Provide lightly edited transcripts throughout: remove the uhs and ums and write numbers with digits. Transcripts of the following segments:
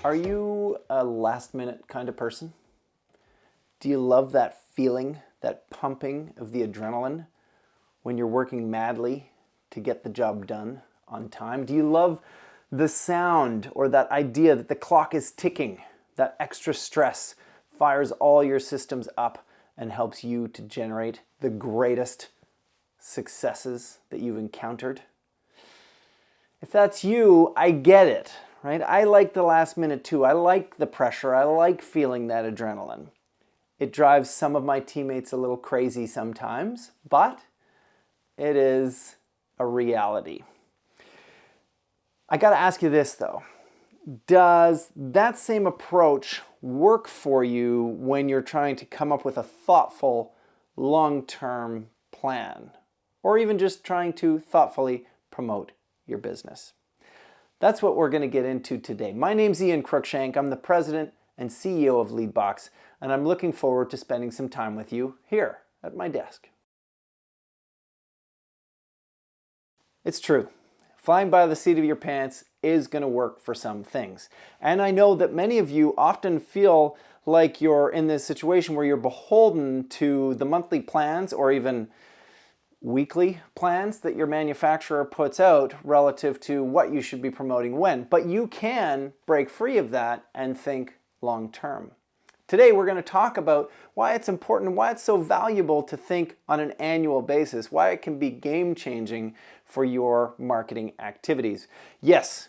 Are you a last minute kind of person? Do you love that feeling, that pumping of the adrenaline when you're working madly to get the job done on time? Do you love the sound or that idea that the clock is ticking, that extra stress fires all your systems up and helps you to generate the greatest successes that you've encountered? If that's you, I get it, right? I like the last minute too. I like the pressure. I like feeling that adrenaline. It drives some of my teammates a little crazy sometimes, but it is a reality. I got to ask you this though. Does that same approach work for you when you're trying to come up with a thoughtful, long-term plan? Or even just trying to thoughtfully promote your business? That's what we're going to get into today. My name's Cruickshank. I'm the president and CEO of Leadbox, and I'm looking forward to spending some time with you here at my desk. It's true. Flying by the seat of your pants is going to work for some things. And I know that many of you often feel like you're in this situation where you're beholden to the monthly plans or even weekly plans that your manufacturer puts out relative to what you should be promoting when. But you can break free of that and think long term. Today we're going to talk about why it's important, why it's so valuable to think on an annual basis, why it can be game-changing for your marketing activities. Yes,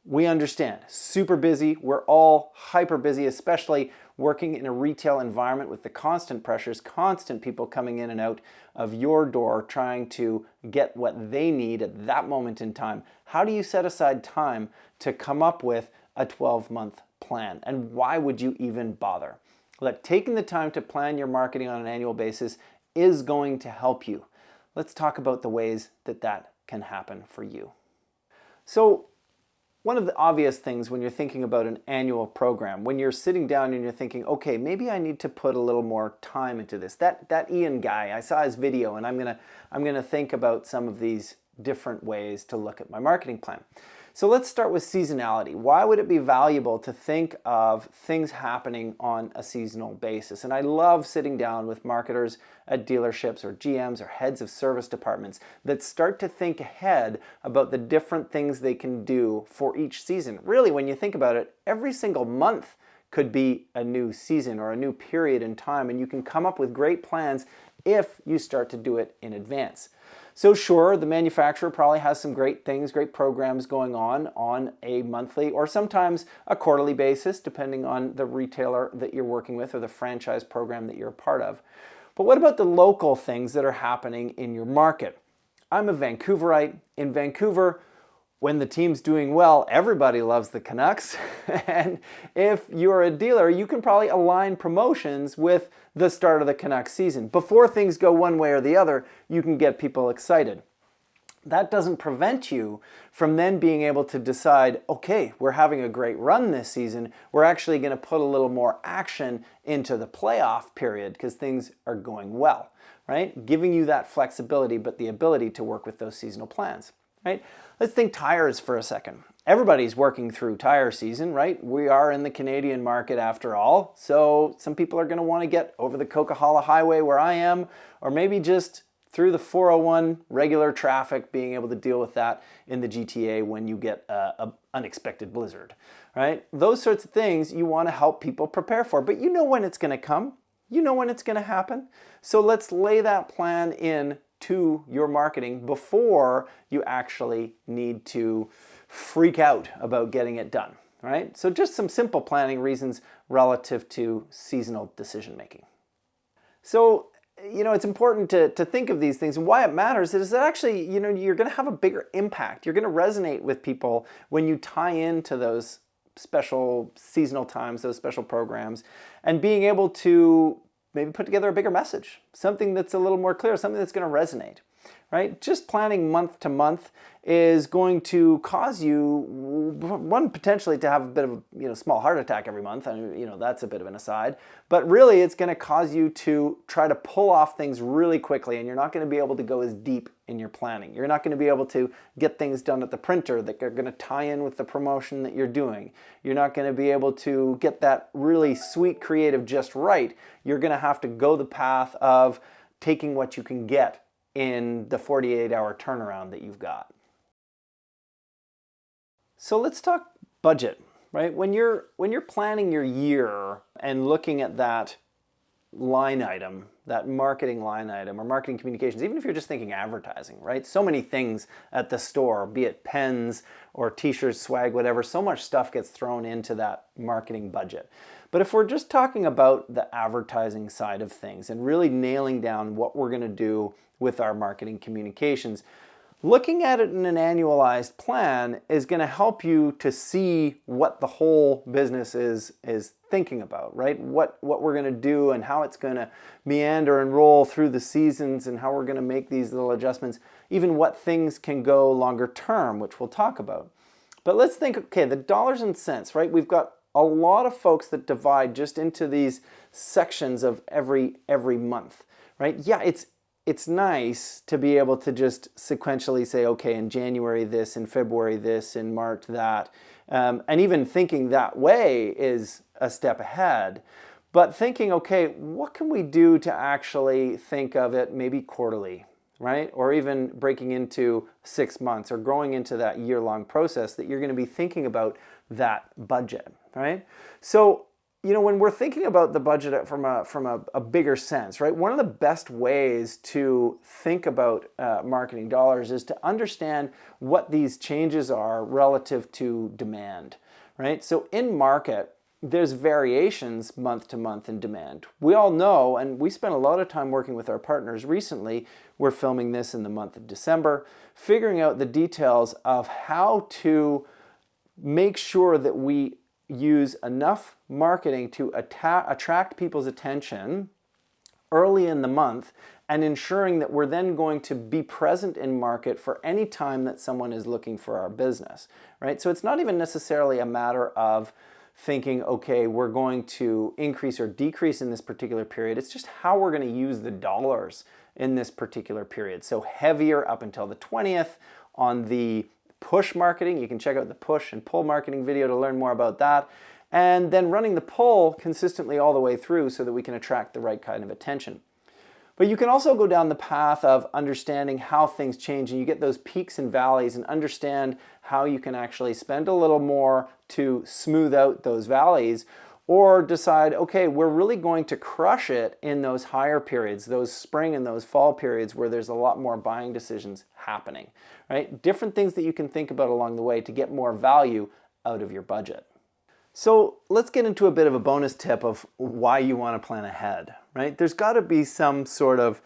we understand, super busy. We're all hyper busy, especially working in a retail environment with the constant pressures, constant people coming in and out of your door trying to get what they need at that moment in time. How do you set aside time to come up with a 12-month plan? And why would you even bother? Look, taking the time to plan your marketing on an annual basis is going to help you. Let's talk about the ways that that can happen for you. So, one of the obvious things when you're thinking about an annual program, when you're sitting down and you're thinking, okay, maybe I need to put a little more time into this. That Ian guy, I saw his video and I'm gonna think about some of these different ways to look at my marketing plan. So let's start with seasonality. Why would it be valuable to think of things happening on a seasonal basis? And I love sitting down with marketers at dealerships or GMs or heads of service departments that start to think ahead about the different things they can do for each season. Really, when you think about it, every single month could be a new season or a new period in time, and you can come up with great plans if you start to do it in advance. So sure, the manufacturer probably has some great things, great programs going on a monthly or sometimes a quarterly basis, depending on the retailer that you're working with or the franchise program that you're a part of. But what about the local things that are happening in your market? I'm a Vancouverite. In Vancouver, when the team's doing well, everybody loves the Canucks. And if you're a dealer, you can probably align promotions with the start of the Canucks season. Before things go one way or the other, you can get people excited. That doesn't prevent you from then being able to decide, okay, we're having a great run this season. We're actually going to put a little more action into the playoff period because things are going well, right? Giving you that flexibility, but the ability to work with those seasonal plans. Right? Let's think tires for a second. Everybody's working through tire season, right? We are in the Canadian market after all, so some people are going to want to get over the Coquihalla Highway where I am, or maybe just through the 401 regular traffic, being able to deal with that in the GTA when you get an unexpected blizzard, right? Those sorts of things you want to help people prepare for, but you know when it's going to come. You know when it's going to happen. So let's lay that plan in to your marketing before you actually need to freak out about getting it done, right? So just some simple planning reasons relative to seasonal decision making. So, it's important to think of these things, and why it matters is that actually, you're going to have a bigger impact. You're going to resonate with people when you tie into those special seasonal times, those special programs, and being able to maybe put together a bigger message, something that's a little more clear, something that's going to resonate. right? Just planning month to month is going to cause you, one, potentially to have a bit of a small heart attack every month. I mean, that's a bit of an aside. But really, it's going to cause you to try to pull off things really quickly, and you're not going to be able to go as deep in your planning. You're not going to be able to get things done at the printer that are going to tie in with the promotion that you're doing. You're not going to be able to get that really sweet creative just right. You're going to have to go the path of taking what you can get in the 48-hour turnaround that you've got. So let's talk budget, right? When you're planning your year and looking at that line item, that marketing line item or marketing communications, even if you're just thinking advertising, right? So many things at the store, be it pens or t-shirts, swag, whatever, so much stuff gets thrown into that marketing budget. But if we're just talking about the advertising side of things and really nailing down what we're going to do with our marketing communications, looking at it in an annualized plan is going to help you to see what the whole business is thinking about, right? What we're going to do and how it's going to meander and roll through the seasons and how we're going to make these little adjustments, even what things can go longer term, which we'll talk about. But let's think, okay, the dollars and cents, right? We've got a lot of folks that divide just into these sections of every month, right? Yeah, it's nice to be able to just sequentially say, okay, in January this, in February this, in March that. And even thinking that way is a step ahead. But thinking, okay, what can we do to actually think of it maybe quarterly, right? Or even breaking into 6 months or growing into that year-long process that you're going to be thinking about that budget, right? So when we're thinking about the budget from a bigger sense, right? One of the best ways to think about marketing dollars is to understand what these changes are relative to demand, right? So in market, there's variations month to month in demand. We all know, and we spent a lot of time working with our partners recently. We're filming this in the month of December, figuring out the details of how to make sure that we use enough marketing to attract people's attention early in the month and ensuring that we're then going to be present in market for any time that someone is looking for our business, right? So it's not even necessarily a matter of thinking, okay, we're going to increase or decrease in this particular period. It's just how we're going to use the dollars in this particular period. So heavier up until the 20th on the push marketing. You can check out the push and pull marketing video to learn more about that. And then running the pull consistently all the way through so that we can attract the right kind of attention. But you can also go down the path of understanding how things change, and you get those peaks and valleys and understand how you can actually spend a little more to smooth out those valleys, or decide, okay, we're really going to crush it in those higher periods, those spring and those fall periods where there's a lot more buying decisions happening, right? Different things that you can think about along the way to get more value out of your budget. So let's get into a bit of a bonus tip of why you want to plan ahead, right? There's got to be some sort of,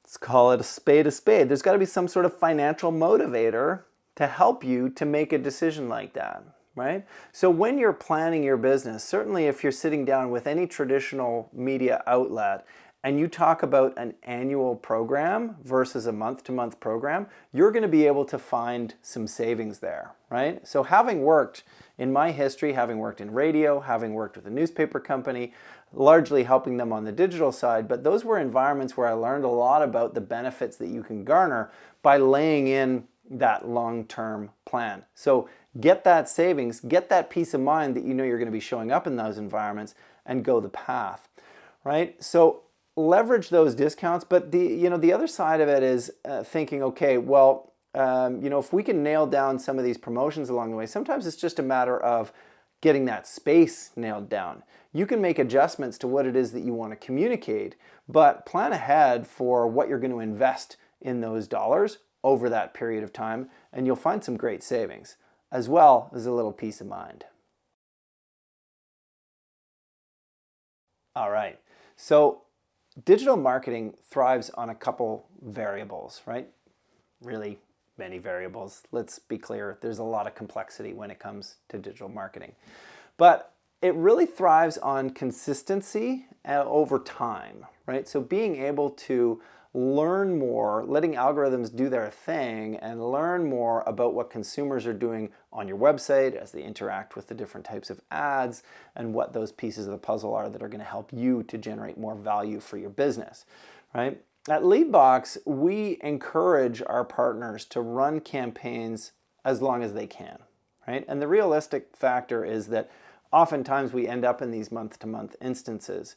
let's call it a spade. There's got to be some sort of financial motivator to help you to make a decision like that, right? So when you're planning your business, certainly if you're sitting down with any traditional media outlet and you talk about an annual program versus a month-to-month program, you're going to be able to find some savings there, right? So having worked in my history, having worked in radio, having worked with a newspaper company, largely helping them on the digital side, but those were environments where I learned a lot about the benefits that you can garner by laying in that long-term plan. So get that savings, get that peace of mind that you know you're going to be showing up in those environments, and go the path, right? So leverage those discounts, but the other side of it is thinking, okay, well, if we can nail down some of these promotions along the way, sometimes it's just a matter of getting that space nailed down. You can make adjustments to what it is that you want to communicate, but plan ahead for what you're going to invest in those dollars over that period of time, and you'll find some great savings, as well as a little peace of mind. All right, so digital marketing thrives on a couple variables, right? Really many variables. Let's be clear, there's a lot of complexity when it comes to digital marketing. But it really thrives on consistency over time, right? So being able to learn more, letting algorithms do their thing and learn more about what consumers are doing on your website as they interact with the different types of ads and what those pieces of the puzzle are that are going to help you to generate more value for your business, right? At Leadbox, we encourage our partners to run campaigns as long as they can, right? And the realistic factor is that oftentimes we end up in these month-to-month instances.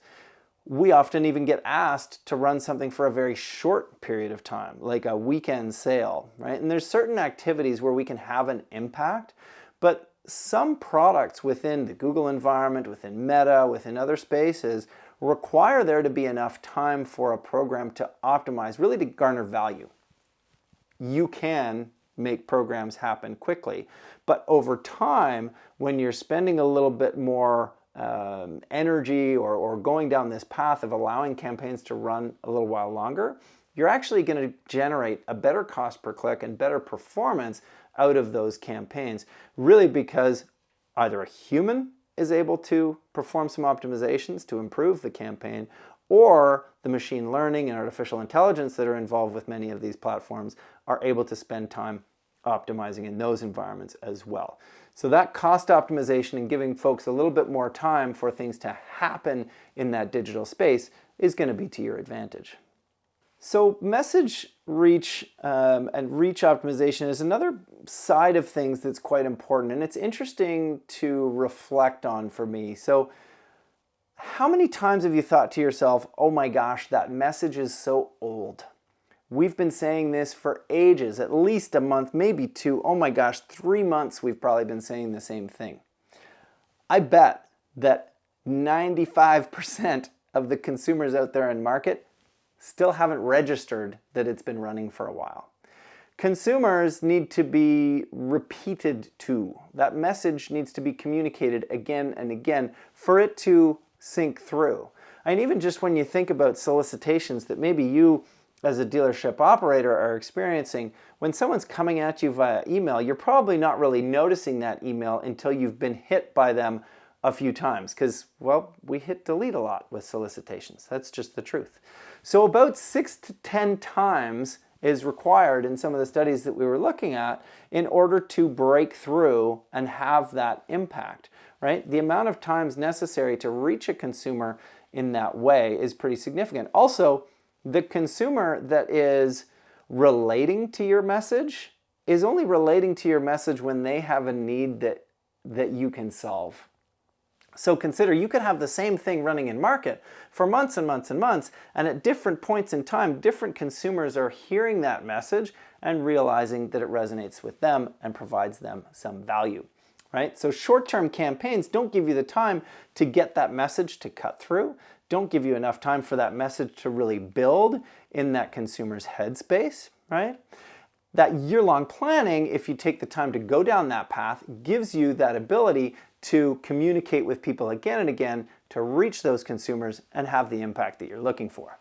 We often even get asked to run something for a very short period of time, like a weekend sale, right? And there's certain activities where we can have an impact, but some products within the Google environment, within Meta, within other spaces, require there to be enough time for a program to optimize, really to garner value. You can make programs happen quickly, but over time, when you're spending a little bit more energy or going down this path of allowing campaigns to run a little while longer, you're actually going to generate a better cost per click and better performance out of those campaigns, really because either a human is able to perform some optimizations to improve the campaign, or the machine learning and artificial intelligence that are involved with many of these platforms are able to spend time optimizing in those environments as well. So that cost optimization and giving folks a little bit more time for things to happen in that digital space is going to be to your advantage. So message reach and reach optimization is another side of things that's quite important, and it's interesting to reflect on for me. So how many times have you thought to yourself, oh my gosh, that message is so old? We've been saying this for ages, at least a month, maybe two. Oh my gosh, 3 months we've probably been saying the same thing. I bet that 95% of the consumers out there in market still haven't registered that it's been running for a while. Consumers need to be repeated to. That message needs to be communicated again and again for it to sink through. And even just when you think about solicitations that maybe you as a dealership operator are experiencing, when someone's coming at you via email, you're probably not really noticing that email until you've been hit by them a few times, because, well, we hit delete a lot with solicitations. That's just the truth. So about 6 to 10 times is required in some of the studies that we were looking at in order to break through and have that impact, right? The amount of times necessary to reach a consumer in that way is pretty significant. Also, the consumer that is relating to your message is only relating to your message when they have a need that you can solve. So consider, you could have the same thing running in market for months and months and months, and at different points in time, different consumers are hearing that message and realizing that it resonates with them and provides them some value, right? So short-term campaigns don't give you the time to get that message to cut through, don't give you enough time for that message to really build in that consumer's headspace, right? That year-long planning, if you take the time to go down that path, gives you that ability to communicate with people again and again to reach those consumers and have the impact that you're looking for.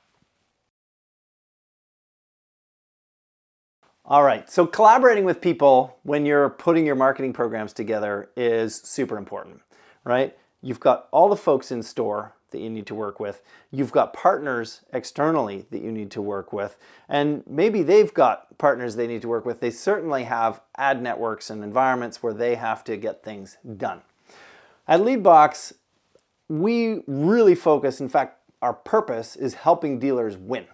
All right, so collaborating with people when you're putting your marketing programs together is super important, right? You've got all the folks in store that you need to work with. You've got partners externally that you need to work with, and maybe they've got partners they need to work with. They certainly have ad networks and environments where they have to get things done. At Leadbox, we really focus, in fact, our purpose is helping dealers win,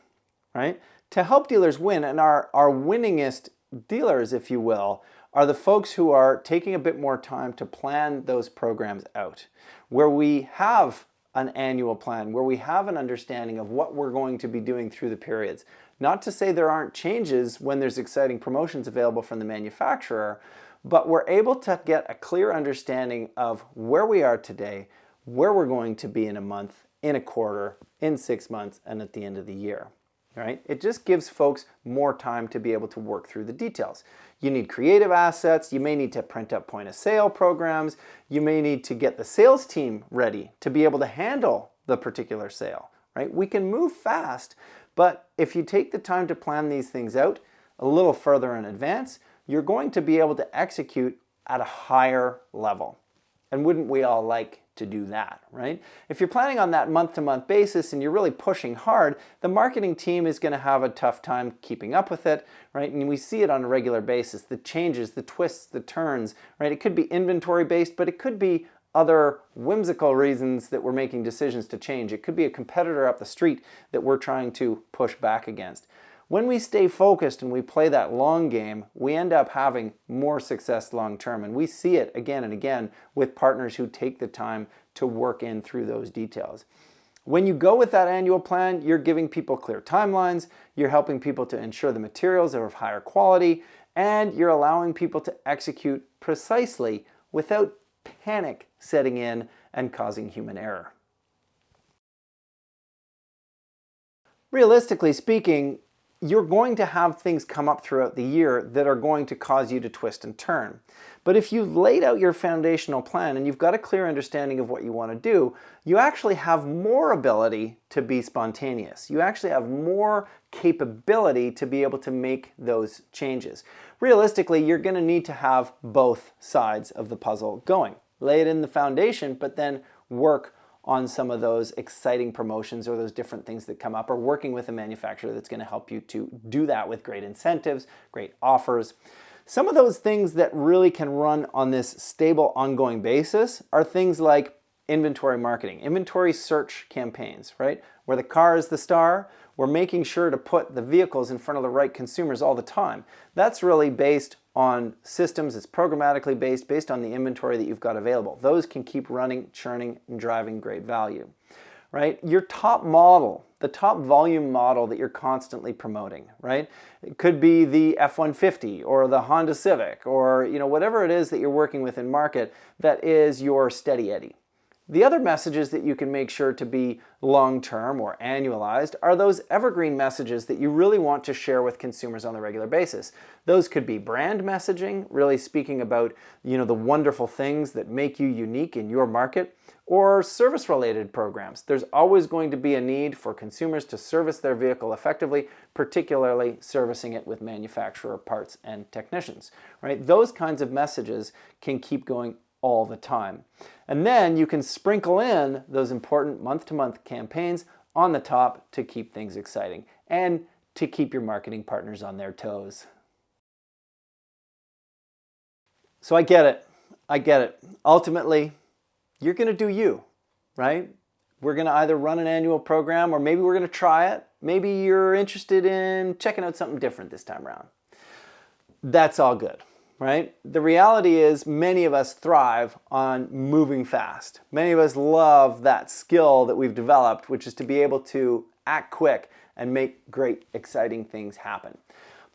right? To help dealers win, and our winningest dealers, if you will, are the folks who are taking a bit more time to plan those programs out, where we have an annual plan, where we have an understanding of what we're going to be doing through the periods. Not to say there aren't changes when there's exciting promotions available from the manufacturer, but we're able to get a clear understanding of where we are today, where we're going to be in a month, in a quarter, in 6 months, and at the end of the year. Right? It just gives folks more time to be able to work through the details. You need creative assets, you may need to print up point of sale programs, you may need to get the sales team ready to be able to handle the particular sale, right? We can move fast, but if you take the time to plan these things out a little further in advance, you're going to be able to execute at a higher level. And wouldn't we all like to do that, right? If you're planning on that month-to-month basis and you're really pushing hard, the marketing team is going to have a tough time keeping up with it, right? And we see it on a regular basis, the changes, the twists, the turns, right? It could be inventory-based, but it could be other whimsical reasons that we're making decisions to change. It could be a competitor up the street that we're trying to push back against. When we stay focused and we play that long game, we end up having more success long term. And we see it again and again with partners who take the time to work in through those details. When you go with that annual plan, you're giving people clear timelines, you're helping people to ensure the materials are of higher quality, and you're allowing people to execute precisely without panic setting in and causing human error. Realistically speaking, you're going to have things come up throughout the year that are going to cause you to twist and turn. But if you've laid out your foundational plan and you've got a clear understanding of what you want to do, you actually have more ability to be spontaneous. You actually have more capability to be able to make those changes. Realistically, you're going to need to have both sides of the puzzle going. Lay it in the foundation, but then work on some of those exciting promotions or those different things that come up, or working with a manufacturer that's going to help you to do that with great incentives, great offers. Some of those things that really can run on this stable, ongoing basis are things like inventory marketing, inventory search campaigns, right? Where the car is the star, we're making sure to put the vehicles in front of the right consumers all the time. That's really based on systems, it's programmatically based on the inventory that you've got available. Those can keep running, churning, and driving great value, right? Your top model, the top volume model that you're constantly promoting, right? It could be the F-150 or the Honda Civic, or whatever it is that you're working with in market that is your steady Eddie. The other messages that you can make sure to be long-term or annualized are those evergreen messages that you really want to share with consumers on a regular basis. Those could be brand messaging, really speaking about the wonderful things that make you unique in your market, or service-related programs. There's always going to be a need for consumers to service their vehicle effectively, particularly servicing it with manufacturer parts and technicians, right? Those kinds of messages can keep going all the time. And then you can sprinkle in those important month-to-month campaigns on the top to keep things exciting and to keep your marketing partners on their toes. So I get it. Ultimately, you're going to do you, right? We're going to either run an annual program, or maybe we're going to try it. Maybe you're interested in checking out something different this time around. That's all good. Right? The reality is many of us thrive on moving fast. Many of us love that skill that we've developed, which is to be able to act quick and make great, exciting things happen.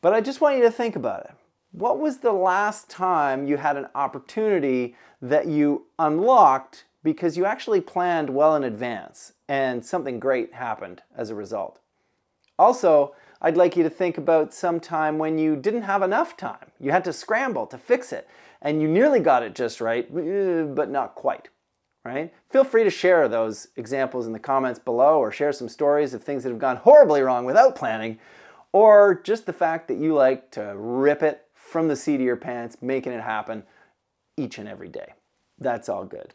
But I just want you to think about it. What was the last time you had an opportunity that you unlocked because you actually planned well in advance and something great happened as a result? Also, I'd like you to think about some time when you didn't have enough time. You had to scramble to fix it, and you nearly got it just right, but not quite, right? Feel free to share those examples in the comments below, or share some stories of things that have gone horribly wrong without planning, or just the fact that you like to rip it from the seat of your pants, making it happen each and every day. That's all good.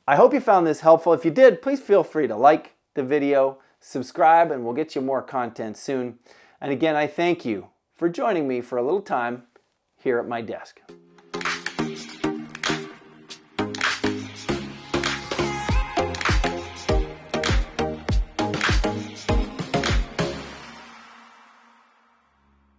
I hope you found this helpful. If you did, please feel free to like the video, subscribe, and we'll get you more content soon. And again, I thank you for joining me for a little time here at my desk.